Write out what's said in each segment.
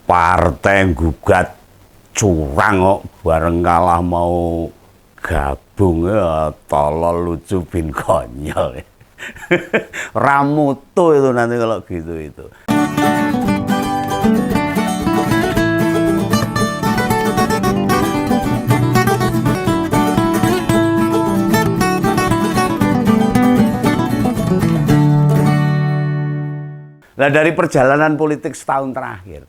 Partai gugat curang kok bareng kalah mau gabung ya tolol lucu bin konyol. Ramuto itu nanti kalau gitu itu. Nah, dari perjalanan politik setahun terakhir,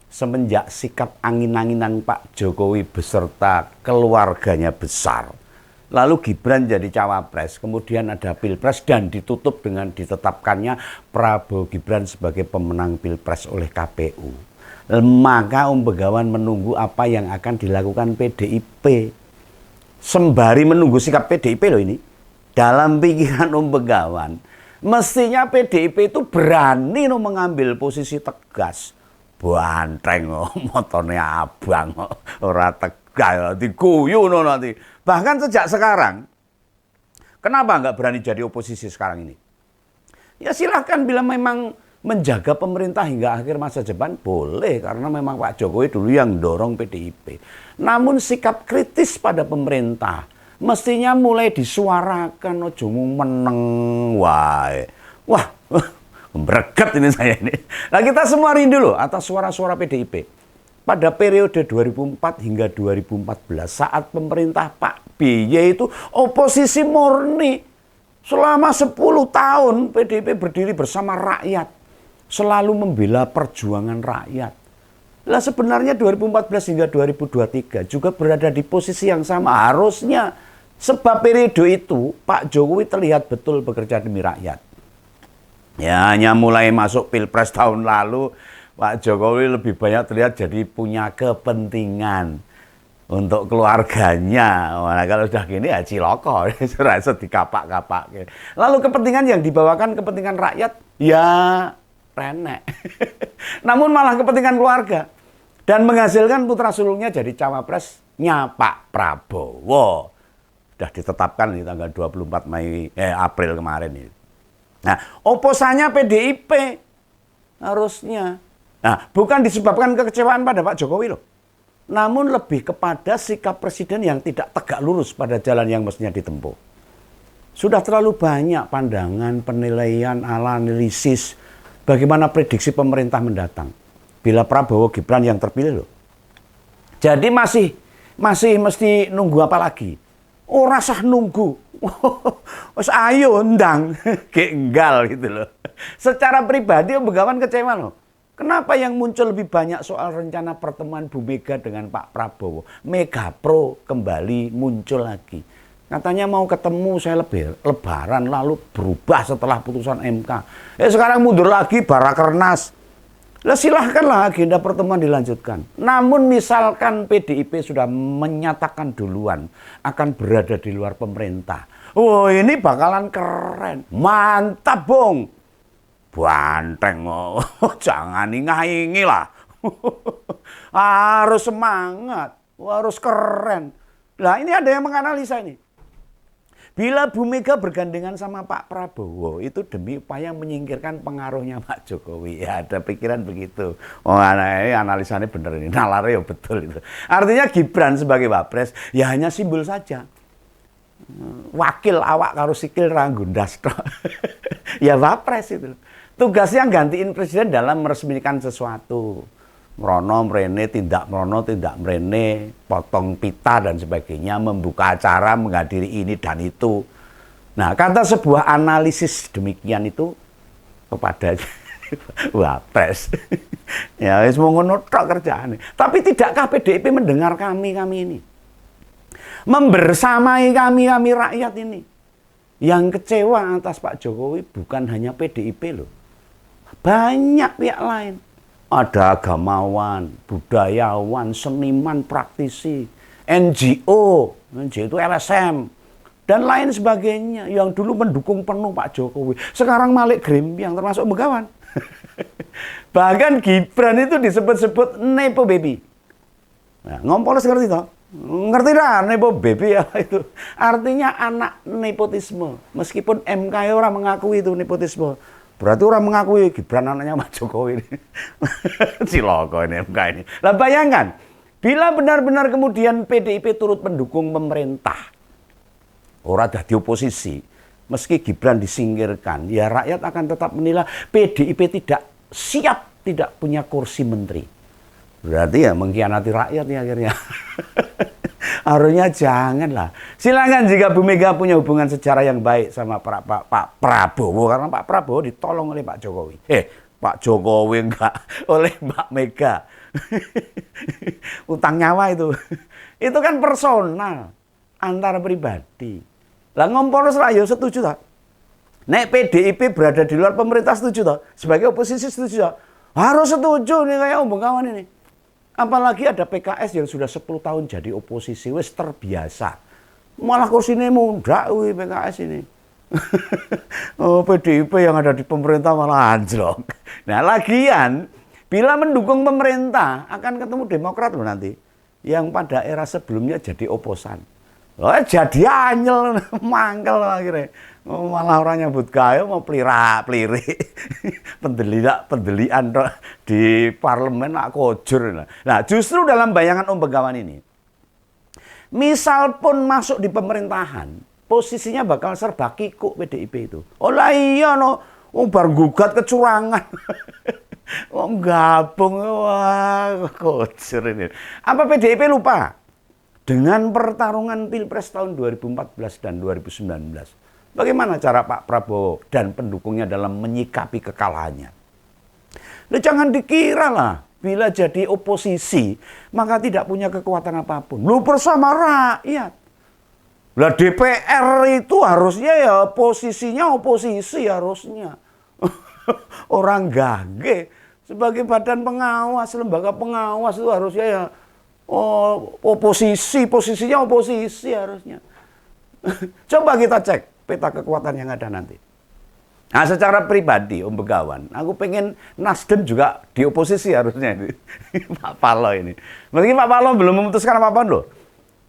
semenjak sikap angin-anginan Pak Jokowi beserta keluarganya besar, lalu Gibran jadi cawapres, kemudian ada pilpres dan ditutup dengan ditetapkannya Prabowo Gibran sebagai pemenang pilpres oleh KPU. Maka Begawan menunggu apa yang akan dilakukan PDIP. Sembari menunggu sikap PDIP loh ini, dalam pikiran Begawan, mestinya PDIP itu berani mengambil posisi tegas. Banteng motornya abang ora tegas diguyu nanti. Bahkan sejak sekarang, kenapa nggak berani jadi oposisi sekarang ini? Ya silahkan bila memang menjaga pemerintah hingga akhir masa jabatan boleh, karena memang Pak Jokowi dulu yang dorong PDIP. Namun sikap kritis pada pemerintah mestinya mulai disuarakan, ojo meneng wae. Wah, breget ini saya ini. Nah, kita semua rindu loh atas suara-suara PDIP. Pada periode 2004 hingga 2014 saat pemerintah Pak BY itu oposisi murni. Selama 10 tahun PDIP berdiri bersama rakyat. Selalu membela perjuangan rakyat. Lah sebenarnya 2014 hingga 2023 juga berada di posisi yang sama harusnya. Sebab periode itu Pak Jokowi terlihat betul bekerja demi rakyat. Ya, hanya mulai masuk pilpres tahun lalu Pak Jokowi lebih banyak terlihat jadi punya kepentingan untuk keluarganya. Nah, kalau sudah gini ya ciloko, serasa dikapak-kapak. Lalu kepentingan yang dibawakan kepentingan rakyat ya renek. Namun malah kepentingan keluarga dan menghasilkan putra sulungnya jadi cawapresnya Pak Prabowo. Sudah ditetapkan di tanggal 24 April kemarin ini. Nah, oposannya PDIP harusnya. Nah, bukan disebabkan kekecewaan pada Pak Jokowi loh. Namun lebih kepada sikap presiden yang tidak tegak lurus pada jalan yang mestinya ditempuh. Sudah terlalu banyak pandangan, penilaian, analisis bagaimana prediksi pemerintah mendatang bila Prabowo Gibran yang terpilih loh. Jadi masih mesti nunggu apa lagi? Oh, rasa nunggu. Wes ayo ndang, genggal gitu loh. Secara pribadi Begawan kecewa loh. Kenapa yang muncul lebih banyak soal rencana pertemuan Bu Mega dengan Pak Prabowo? Mega Pro kembali muncul lagi. Katanya mau ketemu saya lebaran lalu berubah setelah putusan MK. Sekarang mundur lagi Barakernas. Lah silahkanlah agenda pertemuan dilanjutkan. Namun misalkan PDIP sudah menyatakan duluan akan berada di luar pemerintah. Oh, ini bakalan keren. Mantap, Bung. Banteng. Jangan ingai-ingi lah. Harus semangat. Harus keren. Lah ini ada yang menganalisa ini. Bila Bu Mega bergandengan sama Pak Prabowo, itu demi upaya menyingkirkan pengaruhnya Pak Jokowi. Ya, ada pikiran begitu. Oh, ini analisanya bener ini. Nalarnya ya betul itu. Artinya Gibran sebagai wapres, ya hanya simbol saja. Wakil awak karo sikil ranggundas. Ya wapres itu. Tugasnya gantiin presiden dalam meresmikan sesuatu. Merono, mrene, tindak merono, tindak mrene, potong pita dan sebagainya, membuka acara, menghadiri ini dan itu. Nah, kata sebuah analisis demikian itu kepada wapres. Ya, wis mau ngono tok kerjaane. Tapi tidakkah PDIP mendengar kami ini? Membersamai kami rakyat ini. Yang kecewa atas Pak Jokowi bukan hanya PDIP loh. Banyak pihak lain. Ada agamawan, budayawan, seniman, praktisi, NGO itu LSM, dan lain sebagainya yang dulu mendukung penuh Pak Jokowi. Sekarang Malik Grimpiang termasuk Begawan. Bahkan Gibran itu disebut-sebut Nepo Baby. Nah, Ngompoles ngerti toh? Ngerti lah Nepo Baby ya itu. Artinya anak nepotisme. Meskipun MK orang mengakui itu nepotisme. Berarti orang mengakui Gibran anaknya Pak Jokowi ini. Ciloko ini MK ini. Lah bayangkan, bila benar-benar kemudian PDIP turut mendukung pemerintah, orang dadi oposisi, meski Gibran disingkirkan, ya rakyat akan tetap menilai PDIP tidak siap, tidak punya kursi menteri. Berarti ya mengkhianati rakyat ya akhirnya. Harusnya janganlah. Silakan jika Bu Mega punya hubungan sejarah yang baik sama Pak Prabowo, karena Pak Prabowo ditolong oleh Pak Jokowi. Pak Jokowi enggak, oleh Mbak Mega. Utang nyawa itu. Itu kan personal, antar pribadi. Lah ngompor serayu setuju tak? Nek PDIP berada di luar pemerintah setuju tak? Sebagai oposisi setuju tak? Harus setuju nih kayak Om Kawan ini. Apalagi ada PKS yang sudah 10 tahun jadi oposisi, wis terbiasa. Malah kursinya muda PKS ini. Oh, PDIP yang ada di pemerintah malah anjlok. Nah, lagian bila mendukung pemerintah akan ketemu Demokrat loh nanti. Yang pada era sebelumnya jadi oposan. Oh, jadi anyel, mangkel akhirnya. Malah orang nyebut kaya mau peliri pendelian di parlemen nak kojur. Nah, justru dalam bayangan Om Begawan ini, misal pun masuk di pemerintahan, posisinya bakal serba kikuk PDIP itu. Oh lah iya no, bar gugat kecurangan. Gabung, wah kojur ini. Apa PDIP lupa dengan pertarungan Pilpres tahun 2014 dan 2019? Bagaimana cara Pak Prabowo dan pendukungnya dalam menyikapi kekalahannya? Nah, jangan dikira lah, bila jadi oposisi, maka tidak punya kekuatan apapun. Lu bersama rakyat. Lah DPR itu harusnya ya posisinya oposisi harusnya. Orang gage sebagai badan pengawas, lembaga pengawas itu harusnya ya oposisi, posisinya oposisi harusnya. Coba kita cek peta kekuatan yang ada nanti. Nah, secara pribadi Om Begawan, aku pengen Nasdem juga di oposisi harusnya ini. Pak Paloh ini. Meski Pak Paloh belum memutuskan apa-apa loh.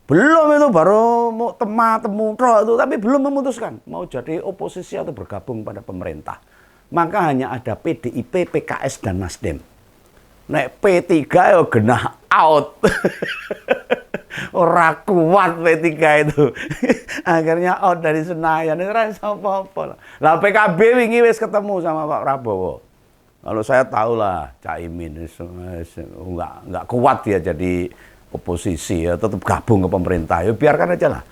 Belum, itu baru mau temu itu, tapi belum memutuskan mau jadi oposisi atau bergabung pada pemerintah. Maka hanya ada PDIP, PKS dan Nasdem. Nek P3 ya genah out. Ora kuat P3 itu. Akhirnya out dari Senayan. Ora iso apa-apa. Lah PKB wingi wis ketemu sama Pak Prabowo. Kalau saya tahu lah Caimin enggak kuat dia jadi oposisi ya, tetap gabung ke pemerintah. Ya biarkan aja lah.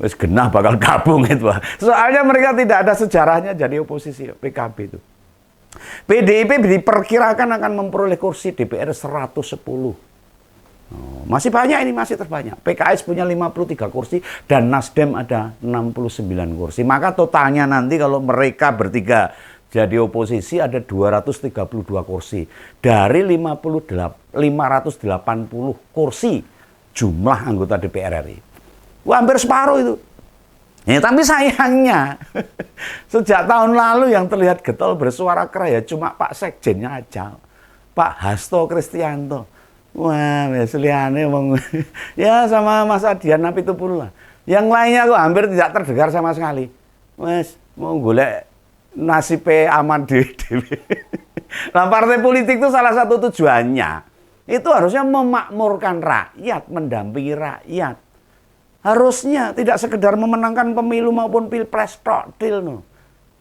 Wis genah bakal gabung itu. Soalnya mereka tidak ada sejarahnya jadi oposisi PKB itu. PDIP diperkirakan akan memperoleh kursi DPR 110. Masih banyak ini, masih terbanyak. PKS punya 53 kursi dan Nasdem ada 69 kursi. Maka totalnya nanti kalau mereka bertiga jadi oposisi ada 232 kursi. Dari 580 kursi jumlah anggota DPR RI. Wah, hampir separuh itu. Ya, tapi sayangnya sejak tahun lalu yang terlihat getol bersuara keras ya cuma Pak Sekjennya aja, Pak Hasto Kristianto. Wah, mesliane ya sama Mas Adian Apitupulu lah. Yang lainnya kok hampir tidak terdengar sama sekali. Wes mau golek nasibe aman di Nah, partai politik itu salah satu tujuannya itu harusnya memakmurkan rakyat, mendampingi rakyat. Harusnya tidak sekedar memenangkan pemilu maupun pilpres tok no.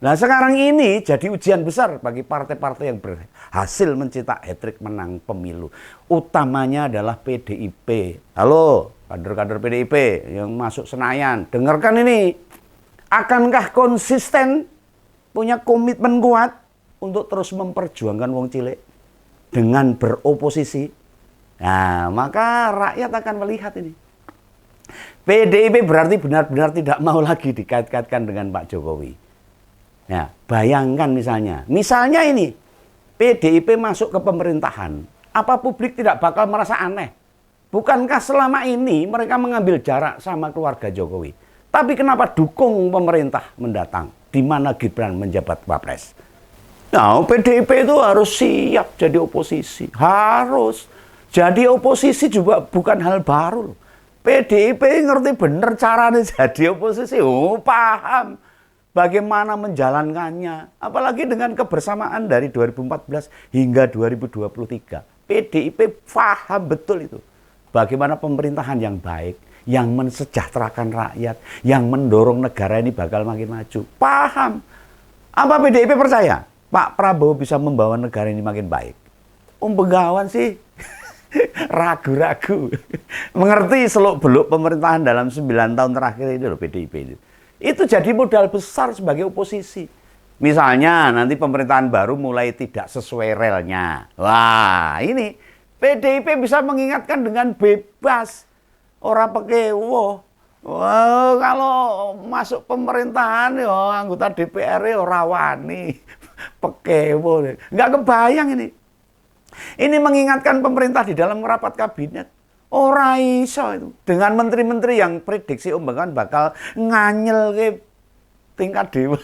Nah, sekarang ini jadi ujian besar bagi partai-partai yang berhasil mencetak hat-trick menang pemilu. Utamanya adalah PDIP. Halo, kader-kader PDIP yang masuk Senayan, dengarkan ini. Akankah konsisten punya komitmen kuat untuk terus memperjuangkan wong cilik dengan beroposisi? Nah, maka rakyat akan melihat ini. PDIP berarti benar-benar tidak mau lagi dikait-kaitkan dengan Pak Jokowi. Ya, bayangkan misalnya ini, PDIP masuk ke pemerintahan, apa publik tidak bakal merasa aneh? Bukankah selama ini mereka mengambil jarak sama keluarga Jokowi? Tapi kenapa dukung pemerintah mendatang, di mana Gibran menjabat Wapres? Nah, PDIP itu harus siap jadi oposisi, harus. Jadi oposisi juga bukan hal baru loh. PDIP ngerti bener caranya jadi oposisi, paham. bagaimana menjalankannya. Apalagi dengan kebersamaan dari 2014 hingga 2023. PDIP paham betul itu. Bagaimana pemerintahan yang baik, yang mensejahterakan rakyat, yang mendorong negara ini bakal makin maju. Paham. Apa PDIP percaya Pak Prabowo bisa membawa negara ini makin baik? Begawan sih ragu-ragu. Mengerti seluk-beluk pemerintahan dalam 9 tahun terakhir ini loh PDIP itu. Itu jadi modal besar sebagai oposisi. Misalnya nanti pemerintahan baru mulai tidak sesuai relnya. Wah, ini PDIP bisa mengingatkan dengan bebas. Orang pekewo. Wah, kalau masuk pemerintahan ya anggota DPR ya rawani. Pekewo. Nggak kebayang ini. Ini mengingatkan pemerintah di dalam rapat kabinet. Ora iso itu. Dengan menteri-menteri yang prediksi Begawan bakal nganyel ke tingkat dewa.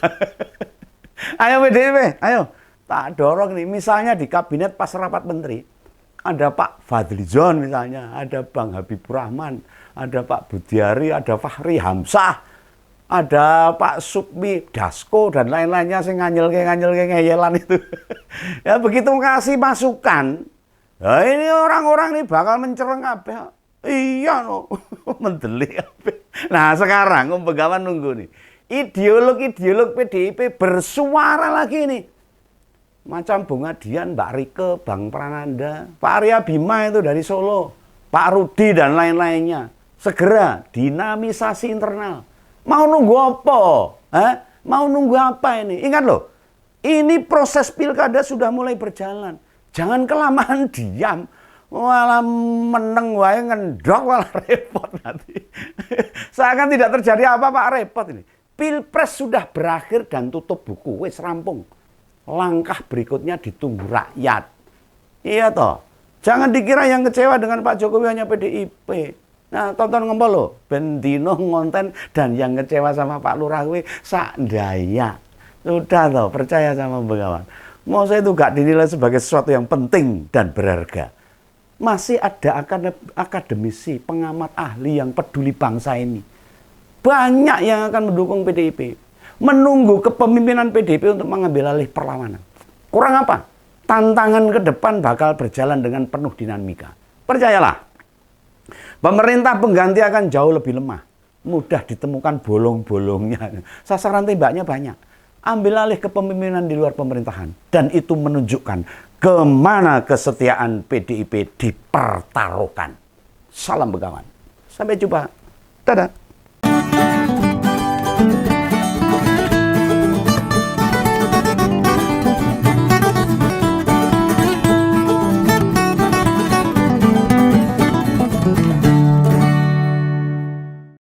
Ayo PDIP, ayo. Tak dorong nih. Misalnya di kabinet pas rapat menteri. Ada Pak Fadlizon misalnya. Ada Bang Habibur Rahman. Ada Pak Budiari. Ada Fahri Hamzah. Ada Pak Supmi Dasko dan lain-lainnya sing nganyel ngeyelan itu. Ya begitu kasih masukan. Nah, ini orang-orang ini bakal mencereng kabeh. Iya no, mendelik kabeh. Nah, sekarang Begawan nunggu nih. Ideolog PDIP bersuara lagi nih. Macam Bung Adian, Mbak Rike, Bang Prananda, Pak Arya Bima itu dari Solo, Pak Rudi dan lain-lainnya. Segera dinamisasi internal. Mau nunggu apa? Mau nunggu apa ini? Ingat loh, ini proses pilkada sudah mulai berjalan. Jangan kelamaan diam. Malah meneng wae ngendok malah repot nanti. Seakan tidak terjadi apa-apa, repot ini. Pilpres sudah berakhir dan tutup buku, wis rampung. Langkah berikutnya ditunggu rakyat. Iya toh. Jangan dikira yang kecewa dengan Pak Jokowi hanya PDIP. Nah, tonton ngempol loh, bendino ngonten dan yang kecewa sama Pak Lurah kuwi sak ndaya. Sudah toh, percaya sama Begawan. Mau saya itu gak dinilai sebagai sesuatu yang penting dan berharga. Masih ada akademisi, pengamat ahli yang peduli bangsa ini. Banyak yang akan mendukung PDIP. Menunggu kepemimpinan PDIP untuk mengambil alih perlawanan. Kurang apa? Tantangan ke depan bakal berjalan dengan penuh dinamika. Percayalah, pemerintah pengganti akan jauh lebih lemah. Mudah ditemukan bolong-bolongnya. Sasaran tembaknya banyak. Ambil alih kepemimpinan di luar pemerintahan. Dan itu menunjukkan kemana kesetiaan PDIP dipertaruhkan. Salam Begawan. Sampai jumpa. Dadah.